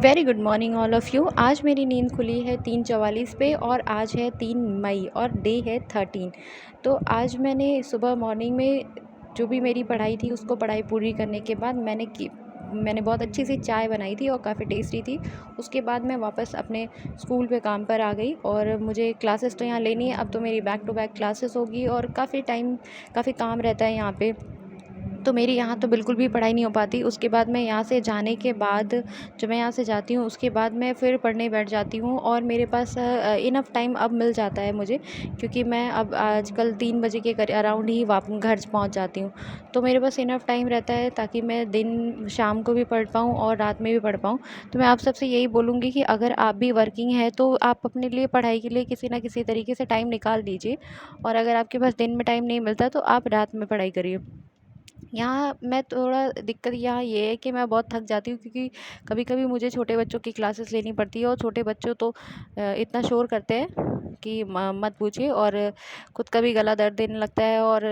Very good morning all of you. आज मेरी नींद खुली है 3:44 पे और आज है 3 मई और डे है 13। तो आज मैंने सुबह मॉर्निंग में जो भी मेरी पढ़ाई थी उसको पढ़ाई पूरी करने के बाद मैंने बहुत अच्छी सी चाय बनाई थी और काफ़ी टेस्टी थी। उसके बाद मैं वापस अपने स्कूल पे काम पर आ गई और मुझे क्लासेस तो यहाँ लेनी है। अब तो मेरी बैक टू बैक क्लासेस होगी और काफ़ी काम रहता है यहाँ पे। तो मेरी यहाँ तो बिल्कुल भी पढ़ाई नहीं हो पाती। उसके बाद मैं यहाँ से जाने के बाद जब मैं यहाँ से जाती हूँ उसके बाद मैं फिर पढ़ने बैठ जाती हूँ और मेरे पास इनफ टाइम अब मिल जाता है मुझे, क्योंकि मैं अब आजकल 3 बजे के अराउंड ही घर पहुँच जाती हूँ। तो मेरे पास इनफ टाइम रहता है ताकि मैं दिन शाम को भी पढ़ पाऊँ और रात में भी पढ़ पाऊँ। तो मैं आप सबसे यही बोलूँगी कि अगर आप भी वर्किंग हैं तो आप अपने लिए पढ़ाई के लिए किसी न किसी तरीके से टाइम निकाल दीजिए, और अगर आपके पास दिन में टाइम नहीं मिलता तो आप रात में पढ़ाई करिए। यहाँ मैं थोड़ा दिक्कत यहाँ ये है कि मैं बहुत थक जाती हूँ, क्योंकि कभी-कभी मुझे छोटे बच्चों की क्लासेस लेनी पड़ती है और छोटे बच्चों तो इतना शोर करते हैं कि मत पूछिए, और खुद का भी गला दर्द देने लगता है और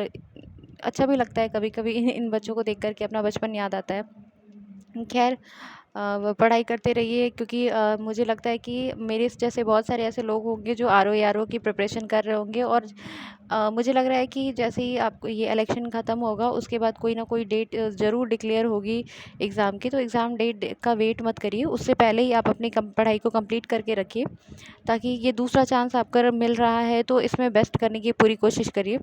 अच्छा भी लगता है कभी-कभी इन बच्चों को देख कर के अपना बचपन याद आता है। खैर, पढ़ाई करते रहिए, क्योंकि मुझे लगता है कि मेरे जैसे बहुत सारे ऐसे लोग होंगे जो आरओ एआरओ की प्रिपरेशन कर रहे होंगे, और मुझे लग रहा है कि जैसे ही आपको ये इलेक्शन ख़त्म होगा उसके बाद कोई ना कोई डेट ज़रूर डिक्लेयर होगी एग्ज़ाम की। तो एग्ज़ाम डेट का वेट मत करिए, उससे पहले ही आप अपनी पढ़ाई को कंप्लीट करके रखिए, ताकि ये दूसरा चांस आपको मिल रहा है तो इसमें बेस्ट करने की पूरी कोशिश करिए।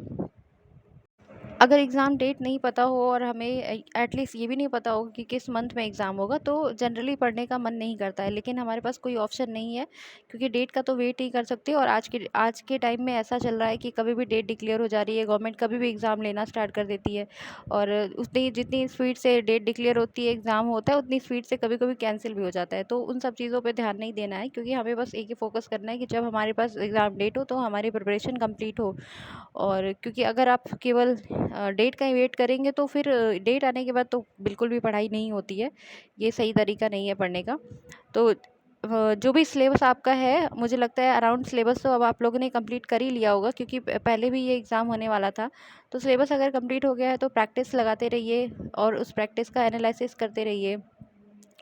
अगर एग्ज़ाम डेट नहीं पता हो और हमें एटलीस्ट ये भी नहीं पता हो कि किस मंथ में एग्ज़ाम होगा, तो जनरली पढ़ने का मन नहीं करता है, लेकिन हमारे पास कोई ऑप्शन नहीं है, क्योंकि डेट का तो वेट नहीं कर सकते। और आज के टाइम में ऐसा चल रहा है कि कभी भी डेट डिक्लेयर हो जा रही है, गवर्नमेंट कभी भी एग्ज़ाम लेना स्टार्ट कर देती है, और उतनी जितनी स्पीड से डेट डिक्लेयर होती है, एग्ज़ाम होता है, उतनी स्पीड से कभी कभी कैंसिल भी हो जाता है। तो उन सब चीज़ों पर ध्यान नहीं देना है, क्योंकि हमें बस एक ही फोकस करना है कि जब हमारे पास एग्ज़ाम डेट हो तो हमारी प्रिपरेशन कंप्लीट हो। और क्योंकि अगर आप केवल डेट का ही वेट करेंगे तो फिर डेट आने के बाद तो बिल्कुल भी पढ़ाई नहीं होती है। ये सही तरीका नहीं है पढ़ने का। तो जो भी सिलेबस आपका है, मुझे लगता है अराउंड सिलेबस तो अब आप लोगों ने कंप्लीट कर ही लिया होगा, क्योंकि पहले भी ये एग्ज़ाम होने वाला था। तो सिलेबस अगर कंप्लीट हो गया है तो प्रैक्टिस लगाते रहिए और उस प्रैक्टिस का एनालिसिस करते रहिए।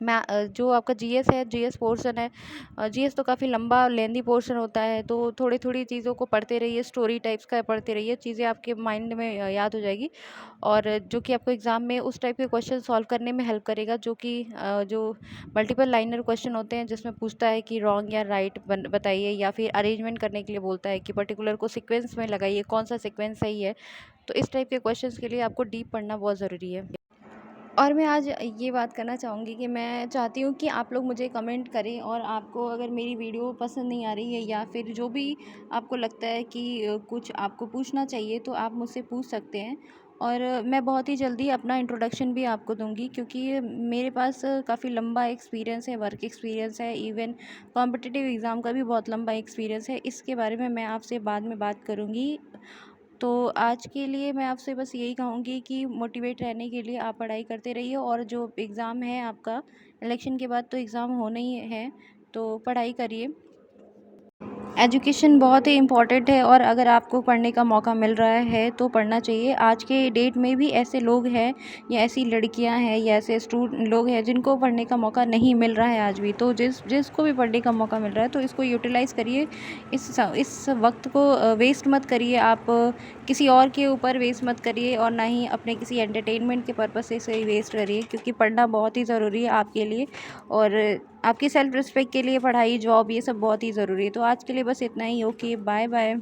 जो आपका जीएस है, जीएस पोर्शन है, जीएस तो काफ़ी लंबा लेंदी पोर्शन होता है, तो थोड़ी-थोड़ी चीज़ों को पढ़ते रहिए, स्टोरी टाइप्स का पढ़ते रहिए, चीज़ें आपके माइंड में याद हो जाएगी, और जो कि आपको एग्ज़ाम में उस टाइप के क्वेश्चन सॉल्व करने में हेल्प करेगा, जो मल्टीपल लाइनर क्वेश्चन होते हैं, जिसमें पूछता है कि रॉन्ग या राइट बताइए, या फिर अरेंजमेंट करने के लिए बोलता है कि पर्टिकुलर को सीक्वेंस में लगाइए, कौन सा सीक्वेंस सही है। तो इस टाइप के क्वेश्चंस के लिए आपको डीप पढ़ना बहुत ज़रूरी है। और मैं आज ये बात करना चाहूँगी कि मैं चाहती हूँ कि आप लोग मुझे कमेंट करें, और आपको अगर मेरी वीडियो पसंद नहीं आ रही है या फिर जो भी आपको लगता है कि कुछ आपको पूछना चाहिए, तो आप मुझसे पूछ सकते हैं। और मैं बहुत ही जल्दी अपना इंट्रोडक्शन भी आपको दूँगी, क्योंकि मेरे पास काफ़ी लंबा एक्सपीरियंस है, वर्क एक्सपीरियंस है, इवन कॉम्पिटिटिव एग्ज़ाम का भी बहुत लंबा एक्सपीरियंस है। इसके बारे में मैं आपसे बाद में बात करूँगी। तो आज के लिए मैं आपसे बस यही कहूँगी कि मोटिवेट रहने के लिए आप पढ़ाई करते रहिए, और जो एग्ज़ाम है आपका, इलेक्शन के बाद तो एग्ज़ाम होना ही है, तो पढ़ाई करिए। एजुकेशन बहुत ही इम्पॉर्टेंट है, और अगर आपको पढ़ने का मौका मिल रहा है तो पढ़ना चाहिए। आज के डेट में भी ऐसे लोग हैं, या ऐसी लड़कियां हैं, या ऐसे लोग हैं जिनको पढ़ने का मौका नहीं मिल रहा है आज भी। तो जिसको भी पढ़ने का मौका मिल रहा है तो इसको यूटिलाइज़ करिए। इस वक्त को वेस्ट मत करिए आप, किसी और के ऊपर वेस्ट मत करिए, और ना ही अपने किसी एंटरटेनमेंट के पर्पज़ से इसे वेस्ट करिए, क्योंकि पढ़ना बहुत ही ज़रूरी है आपके लिए, और आपकी सेल्फ रिस्पेक्ट के लिए पढ़ाई, जॉब, ये सब बहुत ही ज़रूरी है। तो आज के लिए बस इतना ही। Okay, bye bye.